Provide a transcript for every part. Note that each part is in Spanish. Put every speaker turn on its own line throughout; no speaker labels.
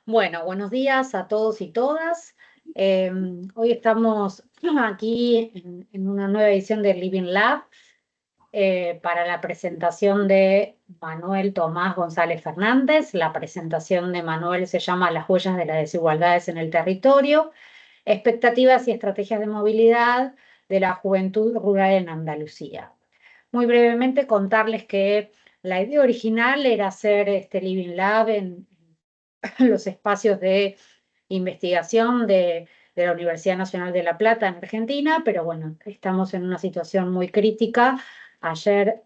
Bueno, buenos días a todos y todas. Hoy estamos aquí en una nueva edición de Living Lab para la presentación de Manuel Tomás González Fernández. La presentación de Manuel se llama Las huellas de las desigualdades en el territorio, expectativas y estrategias de movilidad de la juventud rural en Andalucía. Muy brevemente contarles que la idea original era hacer este Living Lab en los espacios de investigación de la Universidad Nacional de La Plata en Argentina, pero bueno, estamos en una situación muy crítica. Ayer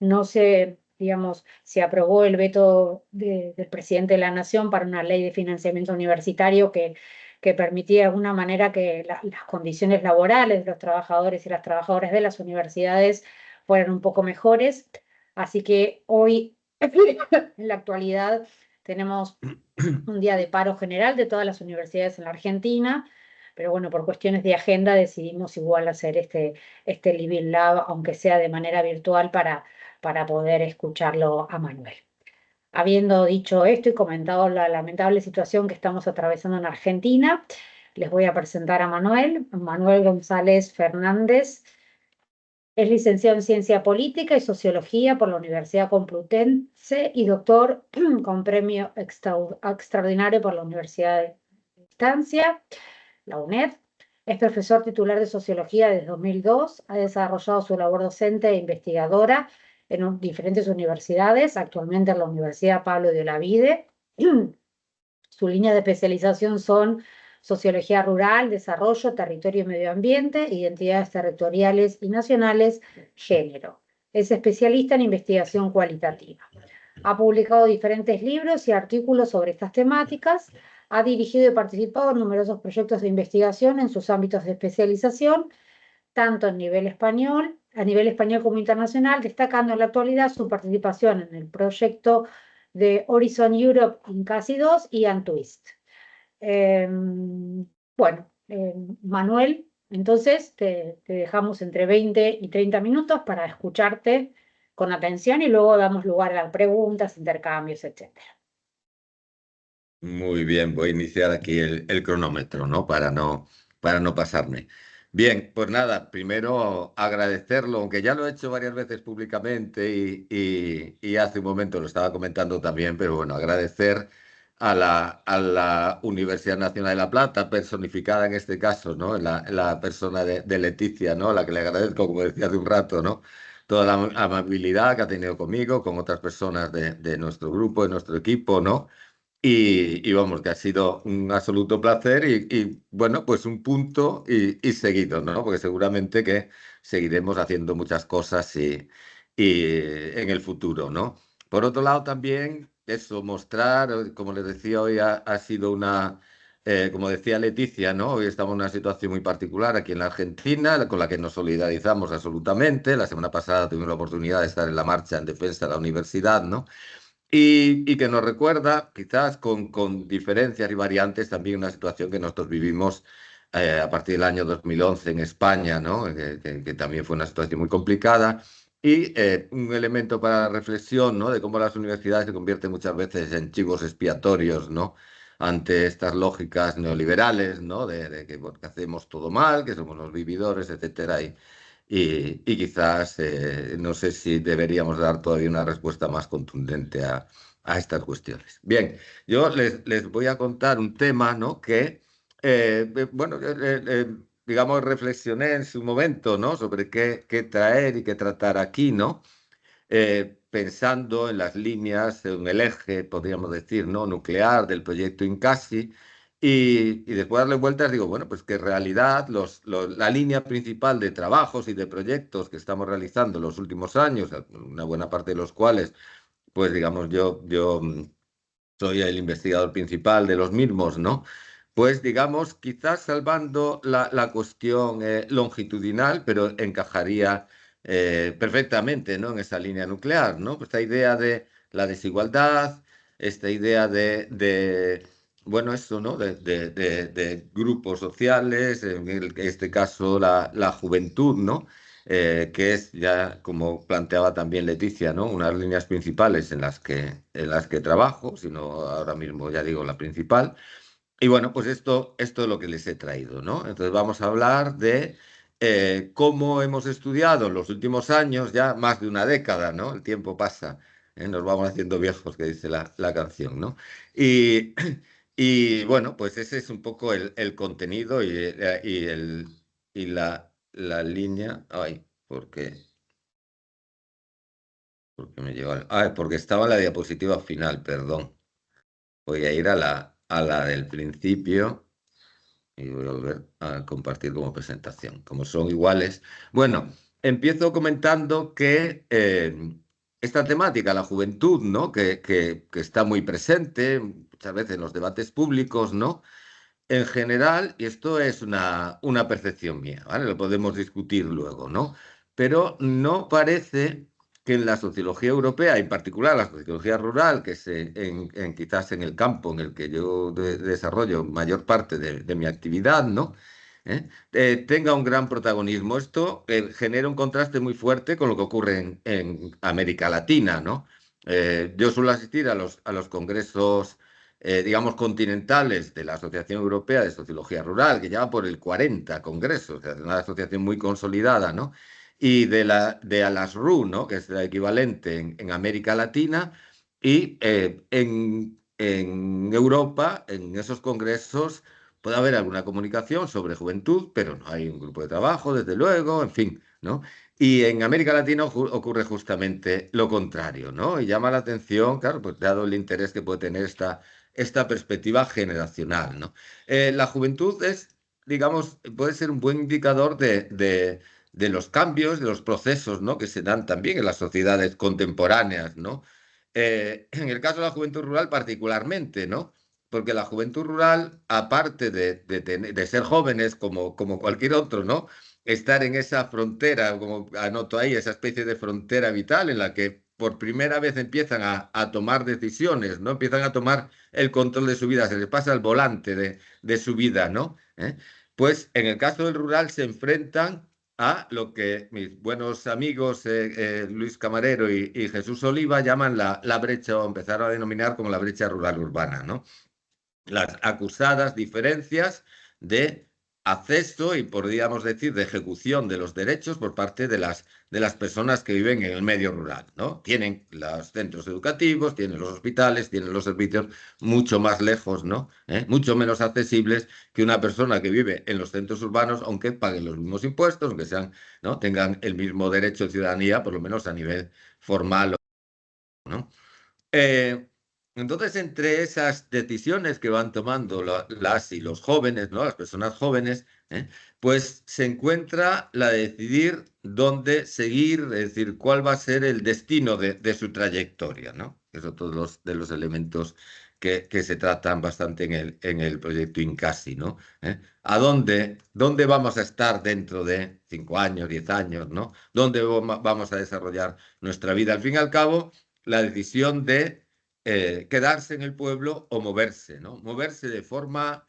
no se, digamos, se aprobó el veto del presidente de la Nación para una ley de financiamiento universitario que permitía de alguna manera que las condiciones laborales de los trabajadores y las trabajadoras de las universidades fueran un poco mejores. Así que hoy, en la actualidad, tenemos un día de paro general de todas las universidades en la Argentina, pero bueno, por cuestiones de agenda decidimos igual hacer este Living Lab, aunque sea de manera virtual, para poder escucharlo a Manuel. Habiendo dicho esto y comentado la lamentable situación que estamos atravesando en Argentina, les voy a presentar a Manuel. Manuel González Fernández es licenciado en Ciencia Política y Sociología por la Universidad Complutense y doctor con premio extraordinario por la Universidad de Distancia, la UNED. Es profesor titular de Sociología desde 2002. Ha desarrollado su labor docente e investigadora en diferentes universidades, actualmente en la Universidad Pablo de Olavide. Su línea de especialización son sociología rural, desarrollo, territorio y medio ambiente, identidades territoriales y nacionales, género. Es especialista en investigación cualitativa. Ha publicado diferentes libros y artículos sobre estas temáticas. Ha dirigido y participado en numerosos proyectos de investigación en sus ámbitos de especialización, tanto a nivel español como internacional, destacando en la actualidad su participación en el proyecto de Horizon Europe Incasi 2 y Antwist. Bueno, Manuel, entonces te dejamos entre 20 y 30 minutos para escucharte con atención y luego damos lugar a preguntas, intercambios, etcétera.
Muy bien, voy a iniciar aquí el cronómetro, ¿no? Para no pasarme. Bien, pues nada, primero agradecerlo, aunque ya lo he hecho varias veces públicamente y hace un momento lo estaba comentando también, pero bueno, agradecer a la Universidad Nacional de La Plata, personificada en este caso, ¿no? En la persona de Leticia, ¿no? A la que le agradezco, como decía hace un rato, ¿no? Toda la amabilidad que ha tenido conmigo, con otras personas de nuestro grupo, de nuestro equipo, ¿no? Y vamos, que ha sido un absoluto placer bueno, pues un punto y seguido, ¿no? Porque seguramente que seguiremos haciendo muchas cosas y en el futuro, ¿no? Por otro lado, también eso, mostrar, como les decía, hoy ha sido como decía Leticia, ¿no? Hoy estamos en una situación muy particular aquí en la Argentina, con la que nos solidarizamos absolutamente. La semana pasada tuvimos la oportunidad de estar en la marcha en defensa de la universidad, ¿no? Y que nos recuerda, quizás con diferencias y variantes, también una situación que nosotros vivimos a partir del año 2011 en España, ¿no? Que también fue una situación muy complicada. Y un elemento para la reflexión, ¿no? De cómo las universidades se convierten muchas veces en chivos expiatorios, ¿no? Ante estas lógicas neoliberales, ¿no? De que porque hacemos todo mal, que somos los vividores, etcétera. Y quizás no sé si deberíamos dar todavía una respuesta más contundente a estas cuestiones. Bien, yo les voy a contar un tema, ¿no? Que, bueno, digamos, reflexioné en su momento, ¿no? Sobre qué traer y qué tratar aquí, ¿no? Pensando en las líneas, en el eje, podríamos decir, ¿no? Nuclear del proyecto Incasi. Y después de darle vueltas, digo, bueno, pues que en realidad la línea principal de trabajos y de proyectos que estamos realizando en los últimos años, una buena parte de los cuales, pues digamos, yo soy el investigador principal de los mismos, ¿no? Pues digamos, quizás salvando la cuestión longitudinal, pero encajaría perfectamente, ¿no? En esa línea nuclear, ¿no? Pues esta idea de la desigualdad, esta idea bueno, eso, ¿no? De grupos sociales, en este caso la juventud, ¿no? que es ya, como planteaba también Leticia, ¿no? Unas líneas principales en las que trabajo, sino ahora mismo ya digo la principal. Y bueno, pues esto es lo que les he traído, ¿no? Entonces vamos a hablar de cómo hemos estudiado en los últimos años, ya más de una década, ¿no? El tiempo pasa, nos vamos haciendo viejos, que dice la canción, ¿no? Y, y bueno, pues ese es un poco el contenido y la línea. Ay, ¿por qué me lleva? Ah, porque estaba en la diapositiva final, perdón. Voy a ir a la del principio. Y voy a volver a compartir como presentación. Como son iguales. Bueno, empiezo comentando que esta temática, la juventud, ¿no? Que está muy presente muchas veces en los debates públicos, ¿no? En general, y esto es una percepción mía, ¿vale? Lo podemos discutir luego, ¿no? Pero no parece que en la sociología europea, en particular la sociología rural, que es quizás en el campo en el que yo desarrollo mayor parte de mi actividad, ¿no? Tenga un gran protagonismo. Esto genera un contraste muy fuerte con lo que ocurre en América Latina, ¿no? Yo suelo asistir a los congresos digamos, continentales de la Asociación Europea de Sociología Rural, que lleva por el 40 congresos, o sea, es una asociación muy consolidada, ¿no? Y de ALASRU, ¿no? Que es el equivalente en América Latina, y en Europa, en esos congresos, puede haber alguna comunicación sobre juventud, pero no hay un grupo de trabajo, desde luego, en fin, ¿no? Y en América Latina ocurre justamente lo contrario, ¿no? Y llama la atención, claro, pues dado el interés que puede tener esta perspectiva generacional, ¿no? La juventud es, digamos, puede ser un buen indicador de los cambios, de los procesos, ¿no? Que se dan también en las sociedades contemporáneas, ¿no? En el caso de la juventud rural particularmente, ¿no? Porque la juventud rural, aparte de ser jóvenes como cualquier otro, ¿no? Estar en esa frontera, como anoto ahí, esa especie de frontera vital en la que por primera vez empiezan a tomar decisiones, ¿no? Empiezan a tomar el control de su vida, se les pasa el volante de su vida, ¿no? Pues en el caso del rural se enfrentan a lo que mis buenos amigos Luis Camarero y Jesús Oliva llaman la brecha, o empezaron a denominar como la brecha rural-urbana, ¿no? Las acusadas diferencias de acceso y, podríamos decir, de ejecución de los derechos por parte de las personas que viven en el medio rural, ¿no? Tienen los centros educativos, tienen los hospitales, tienen los servicios mucho más lejos, ¿no? Mucho menos accesibles que una persona que vive en los centros urbanos, aunque paguen los mismos impuestos, aunque sean, ¿no? Tengan el mismo derecho de ciudadanía, por lo menos a nivel formal, ¿no? Eh, entonces, entre esas decisiones que van tomando las y los jóvenes, ¿no? Las personas jóvenes, pues se encuentra la de decidir dónde seguir, es decir, cuál va a ser el destino de su trayectoria, ¿no? Eso todos de los elementos que se tratan bastante en el proyecto Incasi, ¿no? ¿Dónde vamos a estar dentro de 5 años, 10 años, ¿no? ¿Dónde vamos a desarrollar nuestra vida? Al fin y al cabo, la decisión de quedarse en el pueblo o moverse, ¿no? Moverse de forma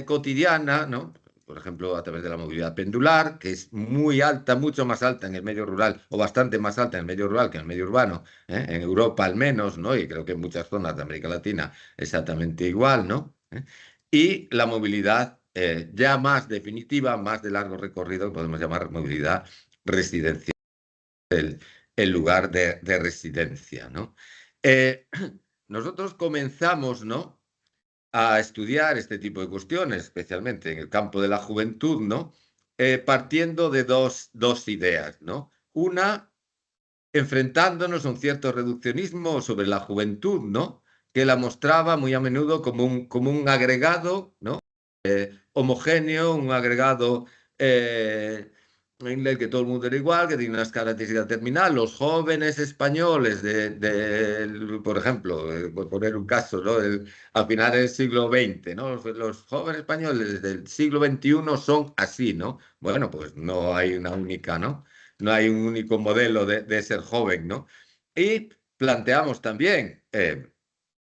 cotidiana, ¿no? Por ejemplo, a través de la movilidad pendular, que es muy alta, mucho más alta en el medio rural, o bastante más alta en el medio rural que en el medio urbano, en Europa al menos, ¿no? Y creo que en muchas zonas de América Latina exactamente igual, ¿no? Y la movilidad ya más definitiva, más de largo recorrido, podemos llamar movilidad residencial, el lugar de residencia, ¿no? Eh, nosotros comenzamos, ¿no? A estudiar este tipo de cuestiones, especialmente en el campo de la juventud, ¿no? Partiendo de dos ideas, ¿no? Una, enfrentándonos a un cierto reduccionismo sobre la juventud, ¿no? Que la mostraba muy a menudo como un agregado, ¿no? Homogéneo, un agregado en el que todo el mundo era igual, que tiene unas características determinadas. Los jóvenes españoles, por ejemplo, por poner un caso, ¿no? A finales del siglo XX, ¿no? Los jóvenes españoles del siglo XXI son así, ¿no? Bueno, pues no hay una única, ¿no? No hay un único modelo de ser joven, ¿no? Y planteamos también,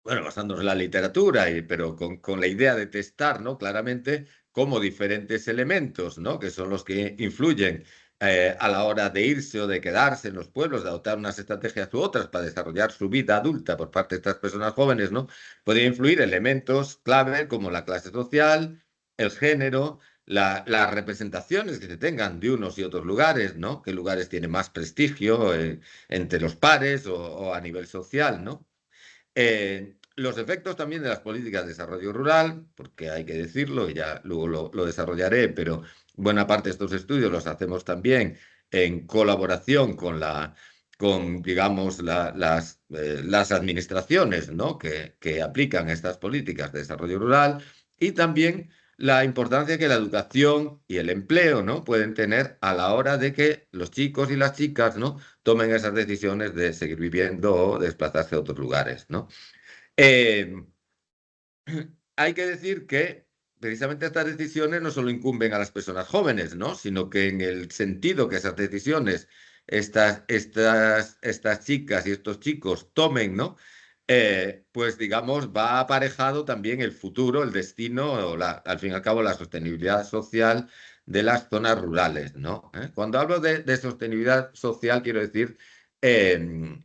bueno, basándonos en la literatura, pero con la idea de testar, ¿no? Claramente, cómo diferentes elementos, ¿no? Que son los que influyen a la hora de irse o de quedarse en los pueblos, de adoptar unas estrategias u otras para desarrollar su vida adulta por parte de estas personas jóvenes, ¿no? Podría influir elementos clave como la clase social, el género, las representaciones que se tengan de unos y otros lugares, ¿no? ¿Qué lugares tienen más prestigio entre los pares o a nivel social, ¿no? Los efectos también de las políticas de desarrollo rural, porque hay que decirlo, y ya luego lo desarrollaré, pero buena parte de estos estudios los hacemos también en colaboración con digamos, las administraciones, ¿no? que aplican estas políticas de desarrollo rural y también la importancia que la educación y el empleo, ¿no? pueden tener a la hora de que los chicos y las chicas, ¿no? tomen esas decisiones de seguir viviendo o desplazarse a otros lugares, ¿no? Eh, Hay que decir que precisamente estas decisiones no solo incumben a las personas jóvenes, ¿no? Sino que en el sentido que esas decisiones, estas chicas y estos chicos tomen, ¿no? Pues digamos, va aparejado también el futuro, el destino, al fin y al cabo, la sostenibilidad social de las zonas rurales, ¿no? Cuando hablo de sostenibilidad social, quiero decir, eh,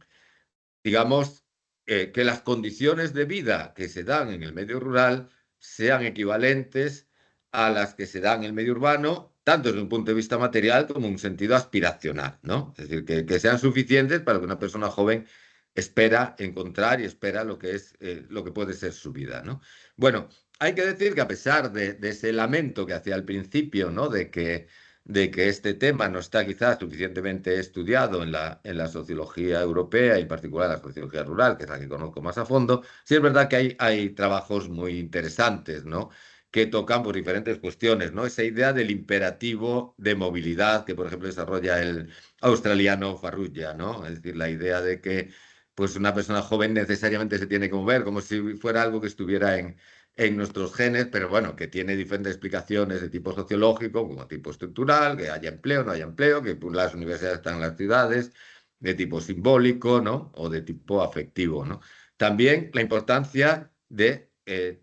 digamos, que las condiciones de vida que se dan en el medio rural sean equivalentes a las que se dan en el medio urbano, tanto desde un punto de vista material como en un sentido aspiracional, ¿no? Es decir, que sean suficientes para que una persona joven espera encontrar y espera lo que es, lo que puede ser su vida, ¿no? Bueno, hay que decir que a pesar de ese lamento que hacía al principio, ¿no? De que este tema no está quizás suficientemente estudiado en la sociología europea y en particular en la sociología rural, que es la que conozco más a fondo, sí es verdad que hay trabajos muy interesantes, ¿no? que tocan por diferentes cuestiones, ¿no? Esa idea del imperativo de movilidad que, por ejemplo, desarrolla el australiano Farrugia, ¿no? Es decir, la idea de que pues una persona joven necesariamente se tiene que mover, como si fuera algo que estuviera en nuestros genes, pero bueno, que tiene diferentes explicaciones de tipo sociológico, como tipo estructural, que haya empleo, no haya empleo, que las universidades están en las ciudades, de tipo simbólico, ¿no? O de tipo afectivo, ¿no? También la importancia de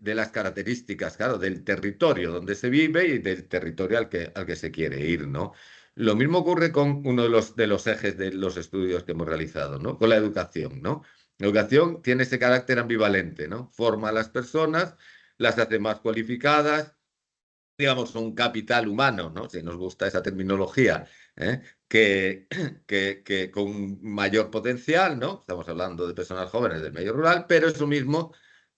las características, claro, del territorio donde se vive y del territorio al que se quiere ir, ¿no? Lo mismo ocurre con uno de los ejes de los estudios que hemos realizado, ¿no? Con la educación, ¿no? La educación tiene ese carácter ambivalente, ¿no? Forma a las personas, las hace más cualificadas, digamos, un capital humano, ¿no? Si nos gusta esa terminología, ¿eh? que, que con mayor potencial, ¿no? Estamos hablando de personas jóvenes del medio rural, pero eso mismo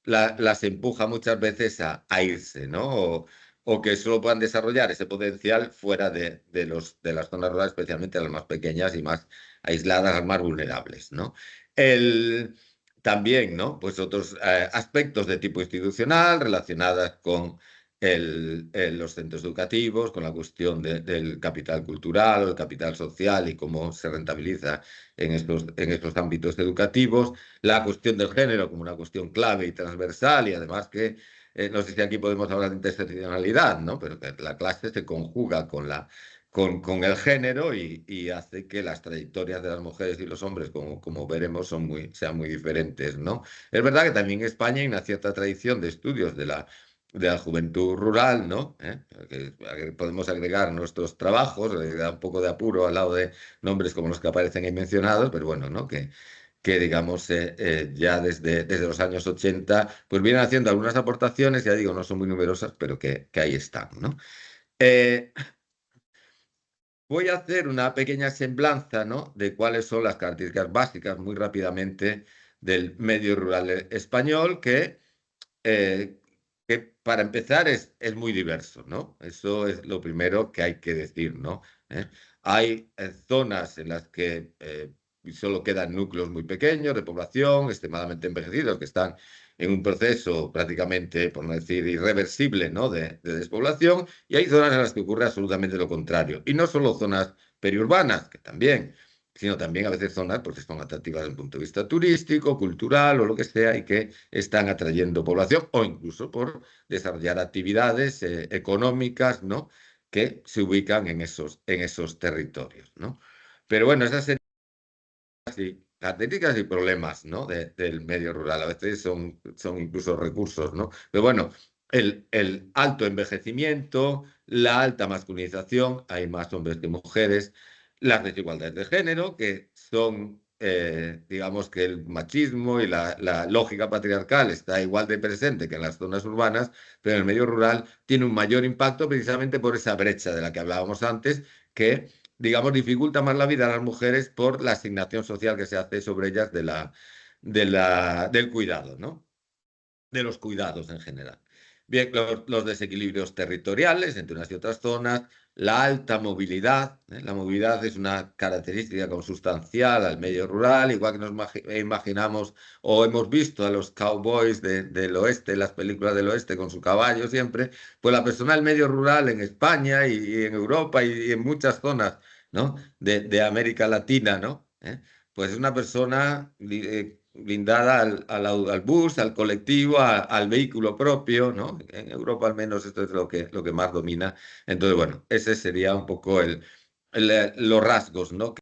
las empuja muchas veces a irse, ¿no? O que solo puedan desarrollar ese potencial fuera de las zonas rurales, especialmente las más pequeñas y más aisladas, las más vulnerables, ¿no? El, también, ¿no? Pues otros aspectos de tipo institucional relacionadas con los centros educativos, con la cuestión del capital cultural o el capital social y cómo se rentabiliza en estos ámbitos educativos, la cuestión del género como una cuestión clave y transversal y además que, no sé si aquí podemos hablar de interseccionalidad, ¿no? Pero que la clase se conjuga con el género y hace que las trayectorias de las mujeres y los hombres, como veremos, sean muy diferentes, ¿no? Es verdad que también en España hay una cierta tradición de estudios de la juventud rural, ¿no? Que podemos agregar nuestros trabajos, da un poco de apuro al lado de nombres como los que aparecen ahí mencionados, pero bueno, ¿no? Que digamos, ya desde los años 80, pues vienen haciendo algunas aportaciones, ya digo, no son muy numerosas, pero que ahí están, ¿no? Eh, Voy a hacer una pequeña semblanza, ¿no? de cuáles son las características básicas muy rápidamente del medio rural español, eh, que para empezar es muy diverso, ¿no? Eso es lo primero que hay que decir, ¿no? Hay zonas en las que solo quedan núcleos muy pequeños de población, extremadamente envejecidos, que están en un proceso prácticamente, por no decir irreversible, ¿no? de despoblación, y hay zonas en las que ocurre absolutamente lo contrario. Y no solo zonas periurbanas, que también, sino también a veces zonas porque son atractivas desde el punto de vista turístico, cultural o lo que sea, y que están atrayendo población o incluso por desarrollar actividades económicas, ¿no? que se ubican en esos territorios, ¿no? Pero bueno, esas serían sí, características y problemas, ¿no? del medio rural. A veces son incluso recursos, ¿no? Pero bueno, el alto envejecimiento, la alta masculinización, hay más hombres que mujeres, las desigualdades de género, que son, digamos que el machismo y la lógica patriarcal está igual de presente que en las zonas urbanas, pero en el medio rural tiene un mayor impacto precisamente por esa brecha de la que hablábamos antes, que, digamos, dificulta más la vida a las mujeres por la asignación social que se hace sobre ellas del cuidado, ¿no? De los cuidados en general. Bien, los desequilibrios territoriales entre unas y otras zonas, la alta movilidad. La movilidad es una característica consustancial al medio rural, igual que nos imaginamos o hemos visto a los cowboys del oeste, las películas del oeste con su caballo siempre, pues la persona del medio rural en España y en Europa y en muchas zonas, ¿no? de América Latina, ¿no? Pues es una persona blindada al bus, al colectivo, al vehículo propio, ¿no? En Europa al menos esto es lo que más domina. Entonces, bueno, ese sería un poco los rasgos, ¿no?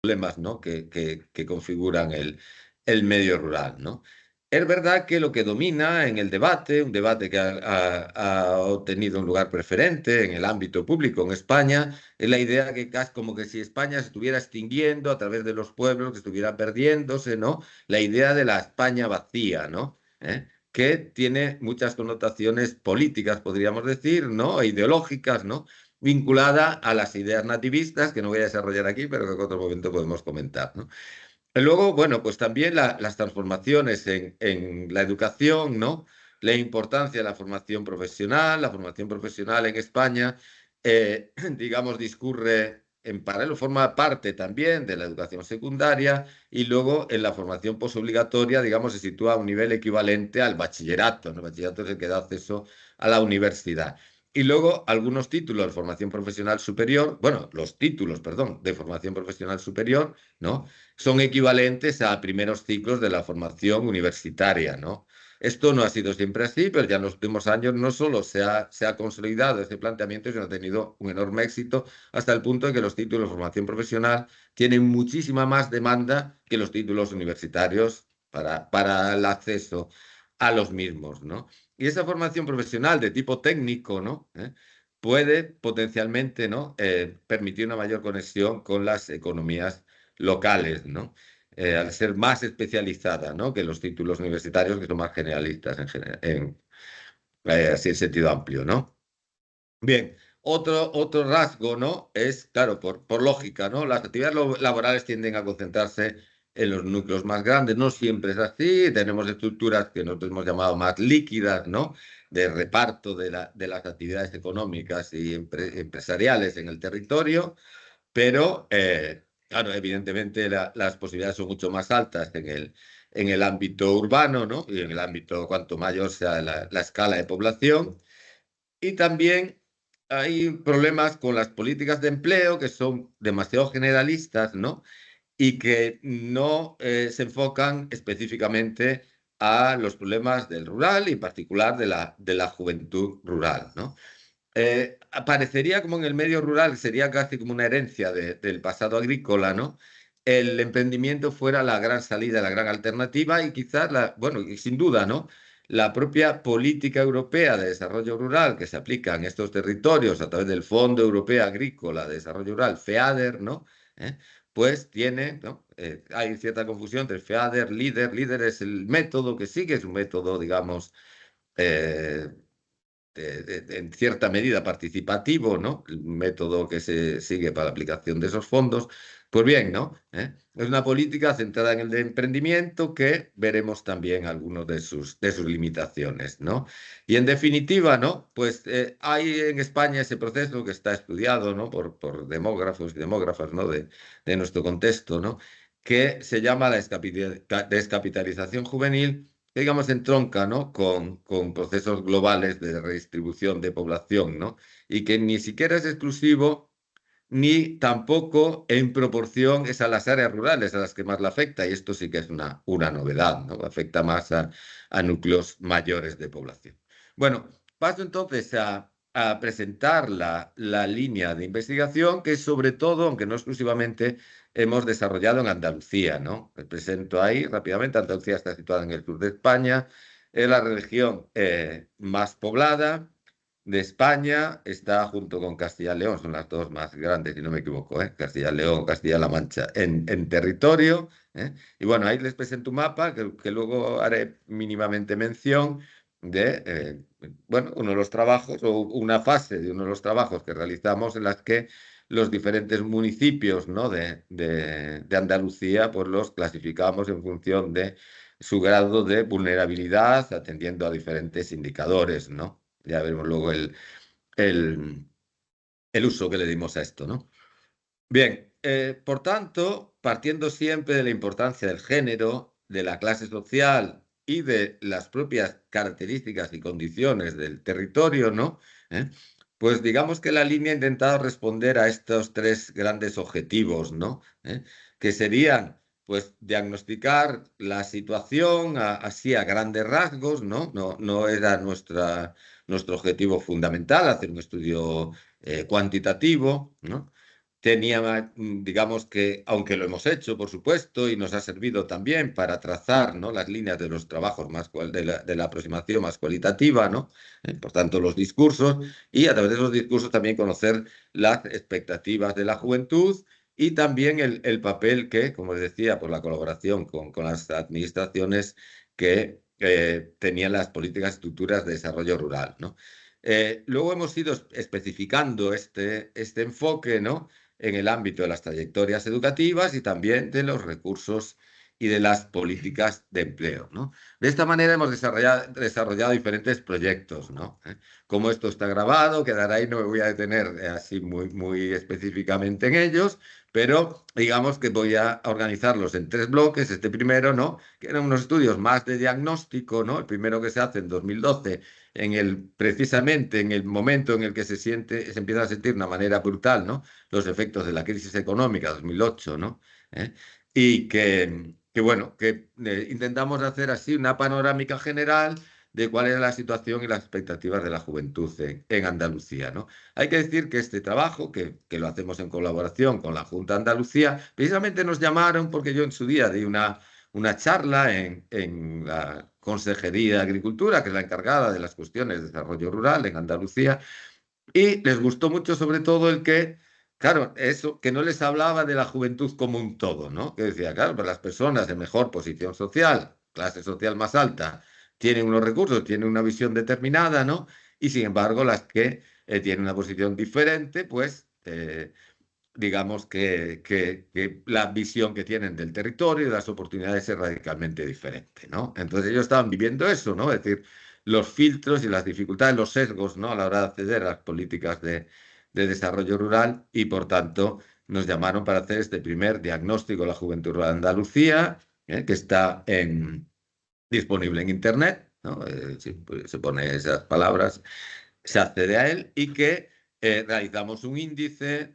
Problemas, ¿no? que configuran el medio rural, ¿no? Es verdad que lo que domina en el debate, un debate que ha obtenido un lugar preferente en el ámbito público en España, es la idea que casi como que si España se estuviera extinguiendo a través de los pueblos, que estuviera perdiéndose, ¿no? La idea de la España vacía, ¿no? Que tiene muchas connotaciones políticas, podríamos decir, ¿no? E ideológicas, ¿no? Vinculada a las ideas nativistas, que no voy a desarrollar aquí, pero que en otro momento podemos comentar, ¿no? Y luego, bueno, pues también las transformaciones en la educación, ¿no? La importancia de la formación profesional en España, digamos, discurre en paralelo, forma parte también de la educación secundaria y luego en la formación posobligatoria, digamos, se sitúa a un nivel equivalente al bachillerato, ¿no? El bachillerato es el que da acceso a la universidad. Y luego algunos títulos de formación profesional superior, bueno, los títulos, perdón, de formación profesional superior, ¿no? Son equivalentes a primeros ciclos de la formación universitaria, ¿no? Esto no ha sido siempre así, pero ya en los últimos años no solo se ha consolidado este planteamiento, sino ha tenido un enorme éxito hasta el punto de que los títulos de formación profesional tienen muchísima más demanda que los títulos universitarios para el acceso a los mismos, ¿no? Y esa formación profesional de tipo técnico, ¿no? Puede potencialmente, ¿no? Permitir una mayor conexión con las economías locales, ¿no? Al ser más especializada, ¿no? Que los títulos universitarios, que son más generalistas así en sentido amplio, ¿no? Bien, otro rasgo, ¿no? Es, claro, por lógica, ¿no? Las actividades laborales tienden a concentrarse en los núcleos más grandes, no siempre es así, tenemos estructuras que nosotros hemos llamado más líquidas, ¿no? De reparto de las actividades económicas y empresariales en el territorio, pero, claro, evidentemente las posibilidades son mucho más altas en el ámbito urbano, ¿no? Y en el ámbito, cuanto mayor sea la escala de población. Y también hay problemas con las políticas de empleo que son demasiado generalistas, ¿no? Y que no se enfocan específicamente a los problemas del rural y en particular de la juventud rural, ¿no? Aparecería como en el medio rural, sería casi como una herencia del pasado agrícola, ¿no? El emprendimiento fuera la gran salida, la gran alternativa y quizás, bueno, y sin duda, ¿no? La propia política europea de desarrollo rural que se aplica en estos territorios a través del Fondo Europeo Agrícola de Desarrollo Rural, FEADER, ¿no? Pues tiene, ¿no? Hay cierta confusión entre FEADER, LEADER. LEADER es el método que sigue, es un método, digamos, eh, en cierta medida participativo, ¿no? El método que se sigue para la aplicación de esos fondos. Pues bien, ¿no? Es una política centrada en el emprendimiento que veremos también algunos de sus limitaciones, ¿no? Y en definitiva, ¿no? Pues hay en España ese proceso que está estudiado, ¿no? Por demógrafos y demógrafas, ¿no? De nuestro contexto, ¿no? Que se llama la descapitalización juvenil, que digamos entronca, ¿no? con procesos globales de redistribución de población, ¿no? Y que ni siquiera es exclusivo ni tampoco en proporción es a las áreas rurales a las que más le afecta, y esto sí que es una novedad, ¿no? Afecta más a núcleos mayores de población. Bueno, paso entonces a presentar la línea de investigación que sobre todo, aunque no exclusivamente, hemos desarrollado en Andalucía, ¿no? Les presento ahí rápidamente. Andalucía está situada en el sur de España, es la región más poblada de España, está junto con Castilla y León, son las dos más grandes, si no me equivoco, Castilla y León, Castilla-La Mancha, en territorio. Y bueno, ahí les presento un mapa que luego haré mínimamente mención de, bueno, uno de los trabajos o una fase de uno de los trabajos que realizamos en las que los diferentes municipios, ¿no? de Andalucía, pues los clasificamos en función de su grado de vulnerabilidad, atendiendo a diferentes indicadores, ¿no? Ya veremos luego el, el uso que le dimos a esto, ¿no? Bien, por tanto, partiendo siempre de la importancia del género, de la clase social y de las propias características y condiciones del territorio, ¿no? Pues digamos que la línea ha intentado responder a estos tres grandes objetivos, ¿no? Que serían, pues, diagnosticar la situación así a grandes rasgos, ¿no? No era nuestro objetivo fundamental hacer un estudio cuantitativo, ¿no? Tenía, digamos que, aunque lo hemos hecho, por supuesto, y nos ha servido también para trazar, ¿no? las líneas de los trabajos de la aproximación más cualitativa, ¿no? Por tanto, los discursos, y a través de esos discursos también conocer las expectativas de la juventud y también el papel que, como les decía, por la colaboración con las administraciones que tenían las políticas estructuras de desarrollo rural, ¿no? Luego hemos ido especificando este enfoque, ¿no? en el ámbito de las trayectorias educativas y también de los recursos y de las políticas de empleo, ¿no? De esta manera hemos desarrollado diferentes proyectos, ¿no? Como esto está grabado, quedará ahí, no me voy a detener así muy específicamente en ellos, pero digamos que voy a organizarlos en tres bloques. Este primero, ¿no? Que eran unos estudios más de diagnóstico, ¿no? El primero que se hace en 2012 precisamente en el momento en el que se empieza a sentir de una manera brutal, ¿no? los efectos de la crisis económica 2008, ¿no? Y bueno, que intentamos hacer así una panorámica general de cuál era la situación y las expectativas de la juventud en Andalucía, ¿no? Hay que decir que este trabajo, que lo hacemos en colaboración con la Junta de Andalucía, precisamente nos llamaron porque yo en su día di una charla en la Consejería de Agricultura, que es la encargada de las cuestiones de desarrollo rural en Andalucía, y les gustó mucho sobre todo el que, claro, eso, que no les hablaba de la juventud como un todo, ¿no? Que decía, claro, pues las personas de mejor posición social, clase social más alta, tienen unos recursos, tienen una visión determinada, ¿no? Y sin embargo, las que tienen una posición diferente, pues digamos que la visión que tienen del territorio y de las oportunidades es radicalmente diferente, ¿no? Entonces ellos estaban viviendo eso, ¿no? Es decir, los filtros y las dificultades, los sesgos, ¿no? A la hora de acceder a las políticas de desarrollo rural y, por tanto, nos llamaron para hacer este primer diagnóstico de la juventud rural de Andalucía, que está disponible en Internet, ¿no? Pues, se pone esas palabras, se accede a él y que realizamos un índice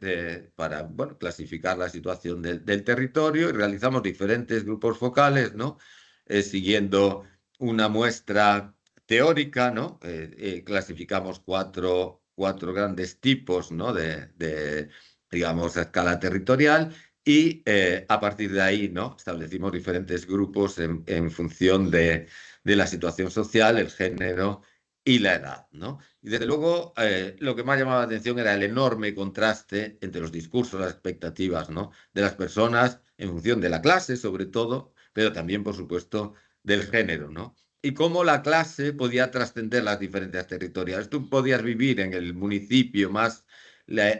para bueno, clasificar la situación del territorio y realizamos diferentes grupos focales, ¿no? Siguiendo una muestra teórica, ¿no? Clasificamos cuatro grandes tipos, ¿no? digamos, a escala territorial y a partir de ahí, ¿no? Establecimos diferentes grupos en función de la situación social, el género y la edad, ¿no? Y desde luego, lo que más llamaba la atención era el enorme contraste entre los discursos, las expectativas, ¿no? de las personas en función de la clase, sobre todo, pero también, por supuesto, del género, ¿no? Y cómo la clase podía trascender las diferencias territoriales. Tú podías vivir en el municipio más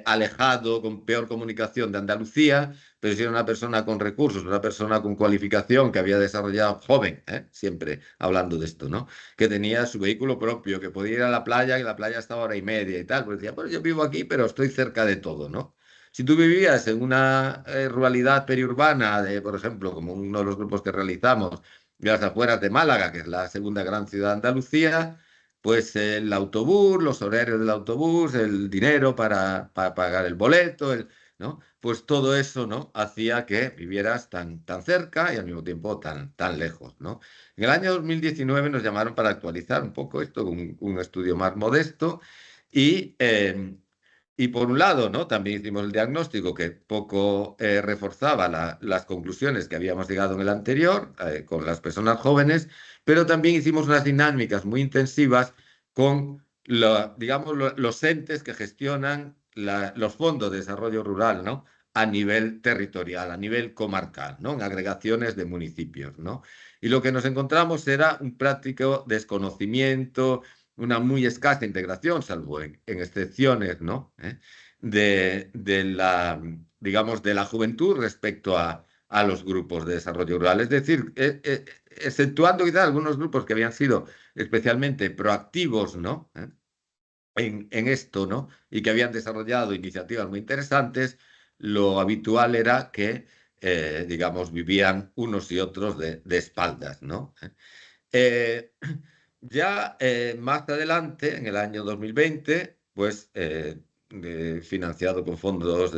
alejado, con peor comunicación de Andalucía, pero si era una persona con recursos, una persona con cualificación que había desarrollado, joven, siempre hablando de esto, ¿no? Que tenía su vehículo propio, que podía ir a la playa, que la playa estaba a hora y media y tal, pues decía, bueno, yo vivo aquí, pero estoy cerca de todo, ¿no? Si tú vivías en una ruralidad periurbana, por ejemplo, como uno de los grupos que realizamos, de las afueras de Málaga, que es la segunda gran ciudad de Andalucía, pues el autobús, los horarios del autobús, el dinero para pagar el boleto, ¿no? Pues todo eso, ¿no? Hacía que vivieras tan cerca y al mismo tiempo tan lejos, ¿no? En el año 2019 nos llamaron para actualizar un poco esto, un estudio más modesto, y, Y por un lado, ¿no? También hicimos el diagnóstico que poco reforzaba las conclusiones que habíamos llegado en el anterior con las personas jóvenes, pero también hicimos unas dinámicas muy intensivas con digamos, los entes que gestionan los fondos de desarrollo rural, ¿no? A nivel territorial, a nivel comarcal, ¿no? En agregaciones de municipios, ¿no? Y lo que nos encontramos era un práctico desconocimiento, una muy escasa integración, salvo en excepciones, ¿no? De la, digamos, de la juventud respecto a los grupos de desarrollo rural. Es decir, exceptuando quizás algunos grupos que habían sido especialmente proactivos, ¿no? En esto, ¿no? Y que habían desarrollado iniciativas muy interesantes, lo habitual era que, digamos, vivían unos y otros de espaldas, ¿no? Eh, ya más adelante, en el año 2020, pues financiado con fondos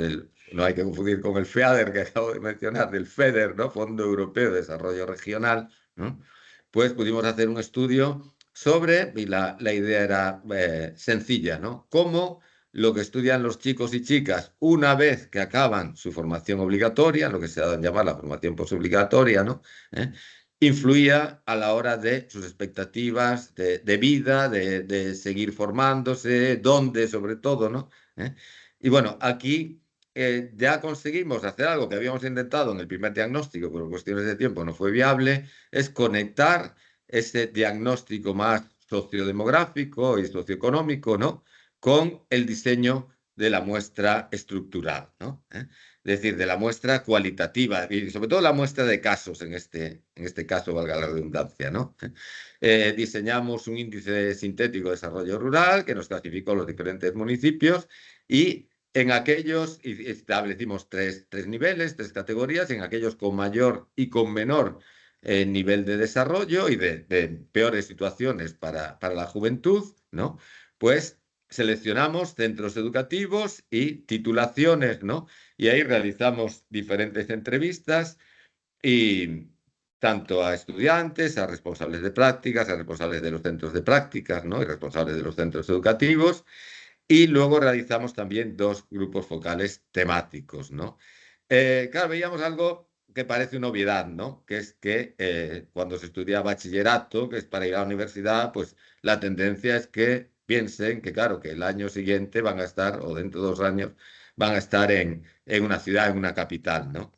no hay que confundir con el FEADER que acabo de mencionar, del FEDER, ¿no? Fondo Europeo de Desarrollo Regional, ¿no? Pues pudimos hacer un estudio sobre, y la idea era sencilla, ¿no? Cómo lo que estudian los chicos y chicas una vez que acaban su formación obligatoria, lo que se ha dado en llamar la formación posobligatoria, ¿no? ¿Eh? Influía a la hora de sus expectativas de vida, de seguir formándose, dónde sobre todo, ¿no? Y bueno, aquí ya conseguimos hacer algo que habíamos intentado en el primer diagnóstico, pero por cuestiones de tiempo no fue viable, es conectar ese diagnóstico más sociodemográfico y socioeconómico, ¿no? Con el diseño de la muestra estructural, ¿no? Es decir, de la muestra cualitativa y sobre todo la muestra de casos en este caso, valga la redundancia, ¿no? Diseñamos un índice sintético de desarrollo rural que nos clasificó los diferentes municipios y en aquellos establecimos tres niveles, tres categorías, en aquellos con mayor y con menor nivel de desarrollo y de peores situaciones para la juventud, ¿no? Pues seleccionamos centros educativos y titulaciones, ¿no? Y ahí realizamos diferentes entrevistas y tanto a estudiantes, a responsables de prácticas, a responsables de los centros de prácticas, ¿no? Y responsables de los centros educativos. Y luego realizamos también dos grupos focales temáticos, ¿no? Claro, veíamos algo que parece una obviedad, ¿no? Que es que cuando se estudia bachillerato, que es para ir a la universidad, pues la tendencia es que piensen que, claro, que el año siguiente van a estar, o dentro de 2 años, van a estar en una ciudad, en una capital, ¿no?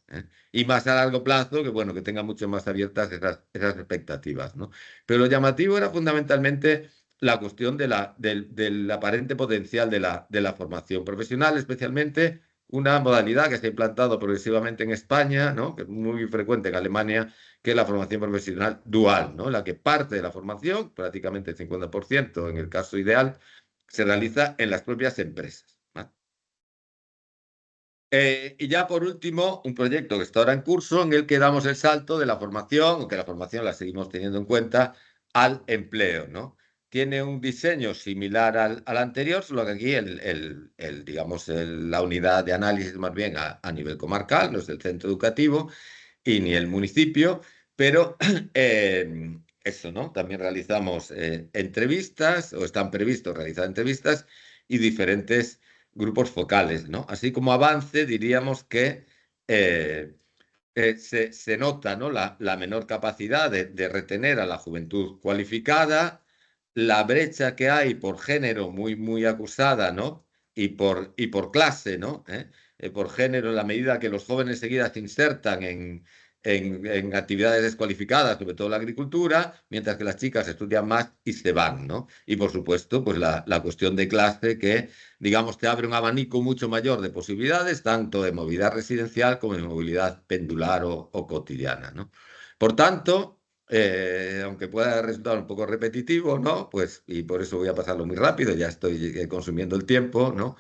Y más a largo plazo, que bueno, que tengan mucho más abiertas esas expectativas, ¿no? Pero lo llamativo era fundamentalmente la cuestión del aparente potencial de la formación profesional, especialmente una modalidad que se ha implantado progresivamente en España, ¿no? Que es muy frecuente en Alemania, que es la formación profesional dual, ¿no? La que parte de la formación, prácticamente el 50% en el caso ideal, se realiza en las propias empresas, ¿no? Y ya por último, un proyecto que está ahora en curso en el que damos el salto de la formación, aunque la formación la seguimos teniendo en cuenta, al empleo, ¿no? Tiene un diseño similar al anterior, solo que aquí digamos, la unidad de análisis más bien a nivel comarcal, no es el centro educativo y ni el municipio, pero eso, ¿no? También realizamos entrevistas, o están previstos realizar entrevistas y diferentes grupos focales, ¿no? Así como avance, diríamos que se nota, ¿no? La menor capacidad de retener a la juventud cualificada, la brecha que hay por género muy, muy acusada, ¿no? Y por clase, ¿no? Por género, en la medida que los jóvenes seguidas se insertan en actividades descualificadas, sobre todo la agricultura, mientras que las chicas estudian más y se van, ¿no? Y por supuesto, pues la cuestión de clase que digamos, te abre un abanico mucho mayor de posibilidades, tanto de movilidad residencial como de movilidad pendular o cotidiana, ¿no? Por tanto, aunque pueda resultar un poco repetitivo, ¿no? Pues, y por eso voy a pasarlo muy rápido, ya estoy consumiendo el tiempo, ¿no?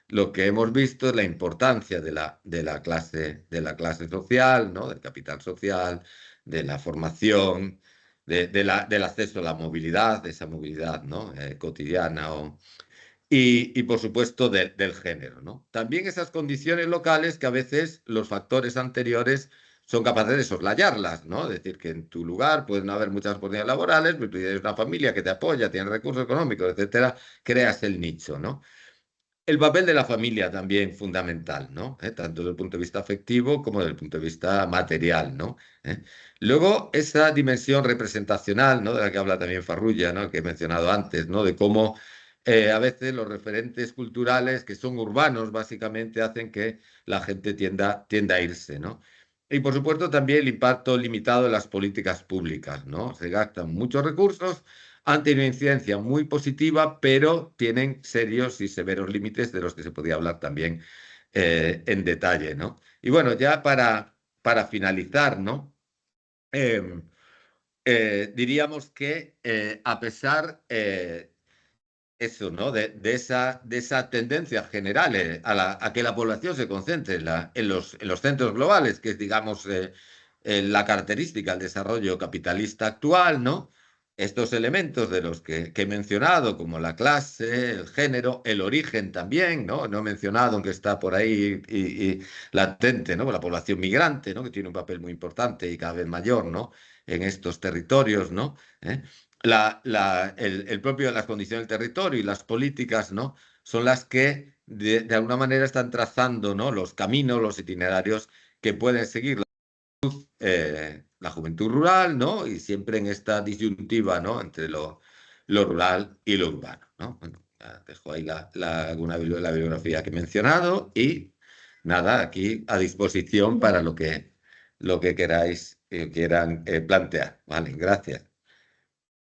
Lo que hemos visto es la importancia de la clase social, ¿no? Del capital social, de la formación, del acceso a la movilidad, de esa movilidad, ¿no? Cotidiana y por supuesto del género, ¿no? También esas condiciones locales que a veces los factores anteriores son capaces de soslayarlas, ¿no? Es decir, que en tu lugar pueden haber muchas oportunidades laborales, pero tú tienes una familia que te apoya, tienes recursos económicos, etcétera, creas el nicho, ¿no? el papel de la familia también fundamental, ¿no? Tanto desde el punto de vista afectivo como desde el punto de vista material, ¿no? Luego, esa dimensión representacional, ¿no? De la que habla también Farrugia, ¿no? Que he mencionado antes, ¿no? De cómo a veces los referentes culturales que son urbanos, básicamente, hacen que la gente tienda a irse, ¿no? Y por supuesto también el impacto limitado de las políticas públicas, ¿no? Se gastan muchos recursos, han tenido una incidencia muy positiva, pero tienen serios y severos límites de los que se podía hablar también en detalle, ¿no? Y bueno, ya para finalizar, ¿no? Em, diríamos que a pesar eso, ¿no? De esa tendencia general a que la población se concentre en los centros globales, que es, digamos, la característica del desarrollo capitalista actual, ¿no? Estos elementos de los que he mencionado, como la clase, el género, el origen también, ¿no? No he mencionado, aunque está por ahí y latente, ¿no? La población migrante, ¿no? Que tiene un papel muy importante y cada vez mayor, ¿no? En estos territorios, ¿no? El propio, las condiciones del territorio y las políticas, ¿no? Son las que de alguna manera están trazando, ¿no? Los caminos, los itinerarios que pueden seguir la juventud rural, ¿no? Y siempre en esta disyuntiva, ¿no? Entre lo rural y lo urbano, ¿no? Bueno, ya dejo ahí la bibliografía que he mencionado y nada, aquí a disposición para lo que queráis, quieran plantear. Vale, gracias.